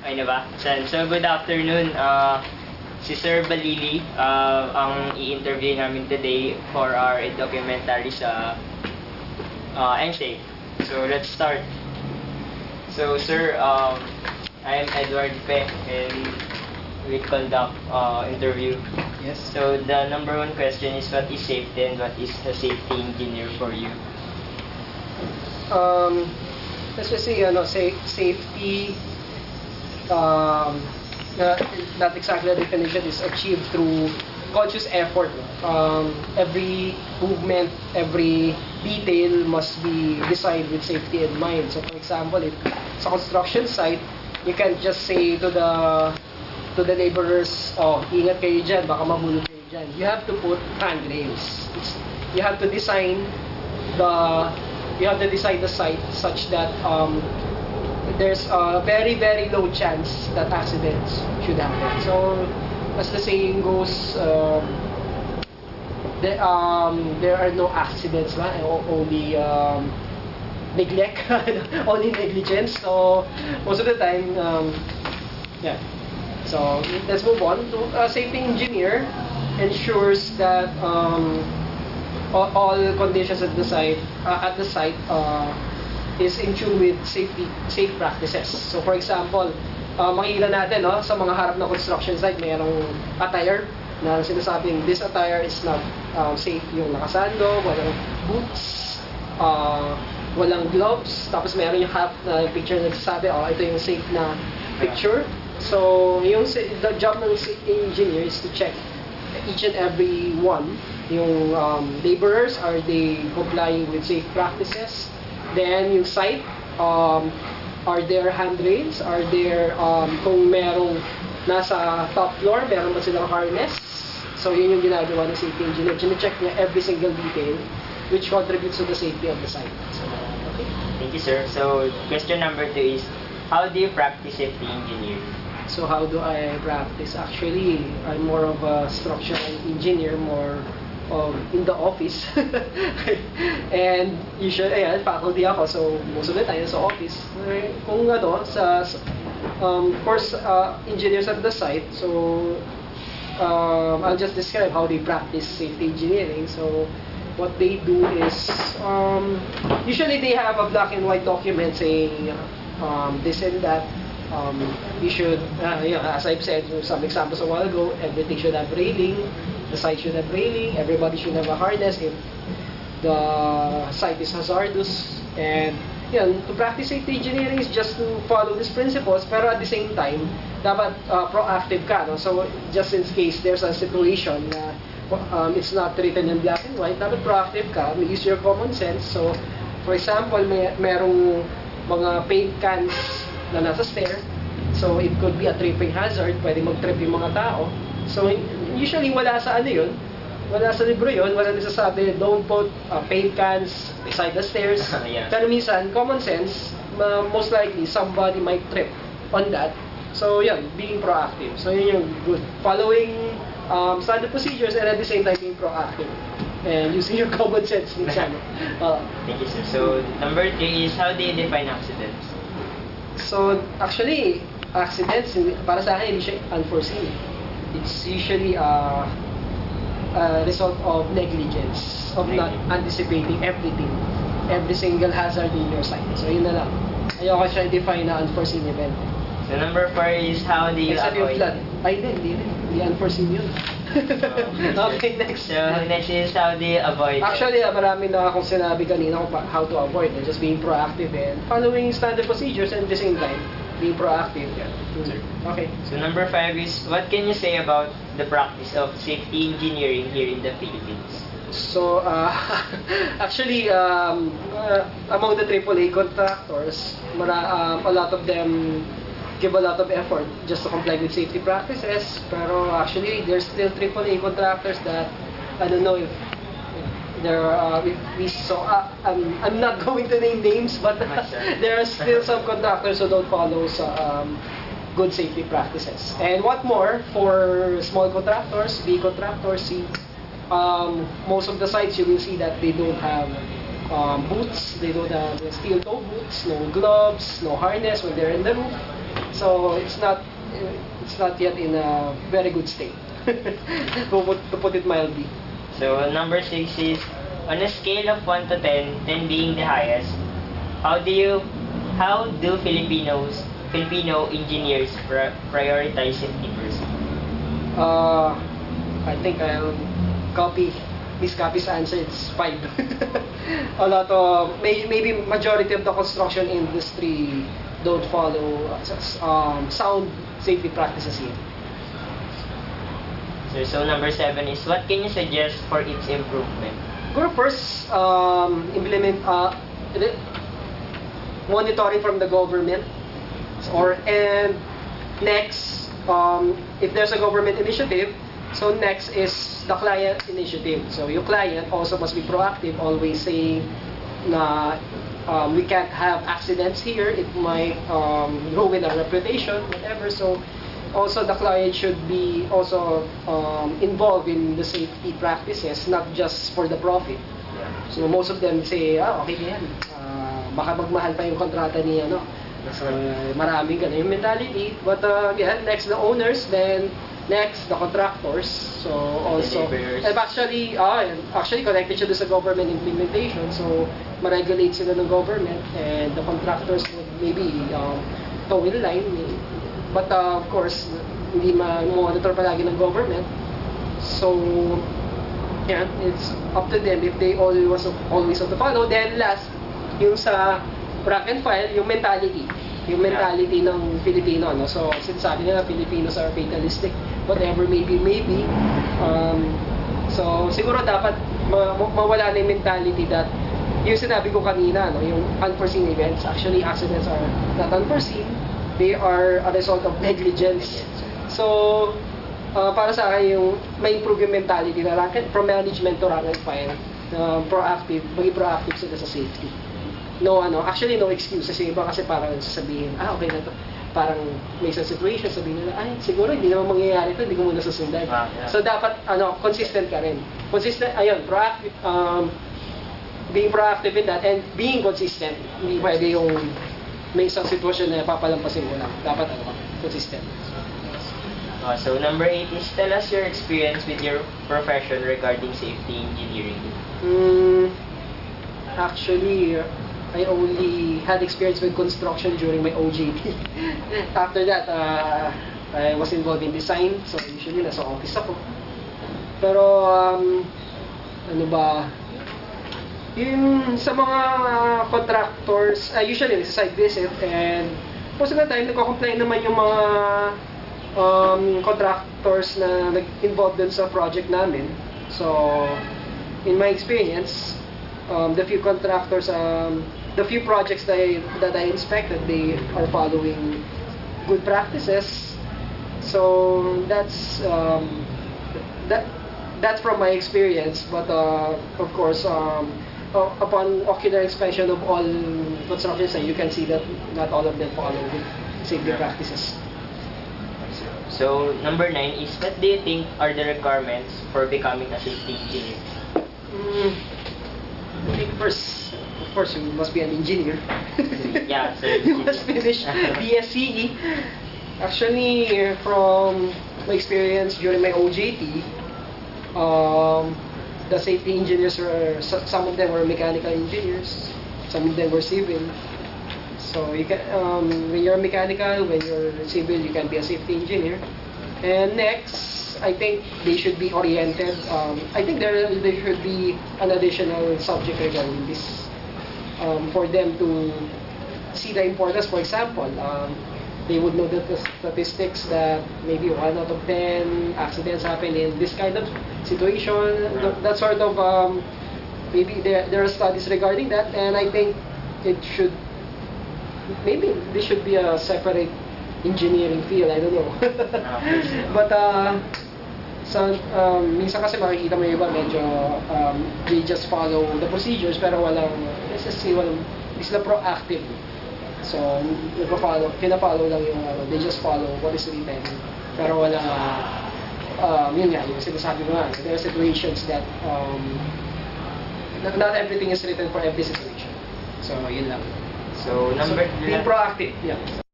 Okay na ba? So, good afternoon. Si Sir Balili ang i-interview namin today for our documentary sa NSAFE. So, let's start. So, Sir, I am Edward Pe and we conduct interview. Yes. So, the number one question is what is safety and what is a safety engineer for you? Let's just say, safety, not exactly the definition, is achieved through conscious effort. Every movement, every detail must be designed with safety in mind. So, for example, if it's a construction site, you can't just say to the laborers, "Oh, ingat kayo dyan, baka mabulok kayo dyan." You have to put handrails. You have to design the site such that there's a very, very low chance that accidents should happen. So, as the saying goes, there are no accidents, only neglect, only negligence. So, most of the time, yeah. So, let's move on to a safety engineer ensures that all conditions at the site is in tune with safe practices. So, for example, makikita natin sa mga harap na construction site, mayroong attire na sinasabing this attire is not safe. Yung nakasando, walang boots, walang gloves, tapos meron yung half na picture na nagsasabi, ito yung safe na picture. So, the job ng safety engineer is to check each and every one. Yung laborers, are they complying with safe practices? Then, yung site, are there handrails? Are there, kung merong nasa top floor, meron ba silang harness? So, yun yung ginagawa ng safety engineer. Chine-check niya every single detail which contributes to the safety of the site. So, okay. Thank you, sir. So, question number 2 is, how do you practice safety engineering? So, how do I practice? Actually, I'm more of a structural engineer, more in the office. And usually, faculty ako, so most of the time sa office. Kung of course, engineers at the site, so I'll just describe how they practice safety engineering. So, what they do is, usually they have a black and white document saying this and that. You should, as I've said, some examples a while ago, everything should have railing, the site should have railing, everybody should have a harness if the site is hazardous. And to practice safety engineering is just to follow these principles, pero at the same time, dapat proactive ka. No? So, just in case there's a situation na it's not written in black and white, dapat proactive ka, use your common sense. So, for example, merong mga paint cans na nasa stair, so it could be a tripping hazard, pwede mag-trip yung mga tao. So usually wala sa wala sa libro yun, wala nasasabi don't put paint cans beside the stairs. Yeah. Pero minsan, common sense, most likely somebody might trip on that. So yun, being proactive. So yun yung good, following standard procedures and at the same time being proactive and using your common sense minsan. Thank you, sir. So, number 3 is, how do you define accidents? So, actually, accidents, para sa akin, hindi siya unforeseen. It's usually a result of negligence, of not anticipating everything, every single hazard in your site. So, yun na lang. Ayoko siya i-define na unforeseen event. So, number 4 is, how do you except yung avoid... flood. Ay, hindi unforeseen yun. Okay, next. So, next is, how do you avoid... Actually, marami na akong sinabi kanina kung how to avoid it. Just being proactive and following standard procedures and at the same time, being proactive. Yeah. Okay. So, number 5 is, what can you say about the practice of safety engineering here in the Philippines? So, actually, among the AAA contractors, a lot of them give a lot of effort just to comply with safety practices. Pero actually, there's still AAA contractors that I don't know if there are. I'm not going to name names, but there are still some contractors who don't follow good safety practices. And what more for small contractors, B contractors, C. Most of the sites you will see that they don't have boots, they don't have steel toe boots, no gloves, no harness when they're in the roof. So it's not yet in a very good state. To put it mildly. So number 6 is, on a scale of 1 to 10, 10 being the highest, how do Filipino engineers prioritize safety first? I think I'll copy Miss Capi's answer. It's 5. A lot of maybe majority of the construction industry don't follow sound safety practices here. So number 7 is, what can you suggest for its improvement? Siguro first, implement monitoring from the government, and next, if there's a government initiative, so next is the client initiative. So your client also must be proactive, always saying na we can't have accidents here, it might ruin our reputation, whatever. So also the client should be also involved in the safety practices, not just for the profit. So most of them say, okay yan, baka magmahal pa yung kontrata ni ano. So maraming ganun yung mentality. But again, next the owners, then next the contractors. So also, and actually connected siya doon sa government implementation. So ma-regulate sila ng government, and the contractors would maybe toe in line. But of course, hindi ma-monitor palagi ng government. So yeah, it's up to them if they always have to follow. Then last, yung sa rank and file, yung mentality ng Filipino, no? So sinasabi nila Filipinos are fatalistic, whatever maybe. So siguro dapat mawala na yung mentality that yung sinabi ko kanina, no, yung unforeseen events. Actually, accidents are not unforeseen, they are a result of negligence. So para sa akin, yung may improve yung mentality na from management to rank and file, maging proactive sila sa safety. Actually no excuses. Yung iba kasi parang sasabihin, okay na to. Parang may isang situation, sabihin nila, siguro hindi naman mangyayari to, hindi ko muna susundan. Yeah. So dapat, consistent ka rin. Proactive, being proactive in that, and being consistent. Hindi pwede yung may isang sitwasyon na papalampasin mo lang. Dapat, consistent. So number 8 is, tell us your experience with your profession regarding safety engineering. Actually, I only had experience with construction during my OJT. After that, I was involved in design, so usually nasa office ako. Pero, yung sa mga contractors, usually nasa site visit, and most of the time, nagko-complain naman yung mga contractors na nag-involved dun sa project namin. So, in my experience, the few contractors, the few projects that I inspected, they are following good practices. So that's from my experience. But of course, upon ocular inspection of all construction sites, you can see that not all of them follow good safety practices. So number 9 is, what do you think are the requirements for becoming a safety engineer? I think first, of course, you must be an engineer. Yeah, so you must finish BSCE. Actually, from my experience during my OJT, the safety engineers were, some of them were mechanical engineers, some of them were civil. So you can, when you're mechanical, when you're civil, you can be a safety engineer. And next, I think they should be oriented. I think there should be an additional subject regarding this, for them to see the importance. For example, they would know the statistics that maybe 1 out of 10 accidents happen in this kind of situation. That sort of, maybe there are studies regarding that, and I think maybe there should be a separate engineering field, I don't know. But minsan kasi makikita mo yung iba medyo they just follow the procedures pero hindi sila proactive. So pina-follow lang yung they just follow what is written pero wala yun nga, yung sinasabi ko nga, there are situations that not everything is written for every situation. So yun lang. So number being proactive, yeah.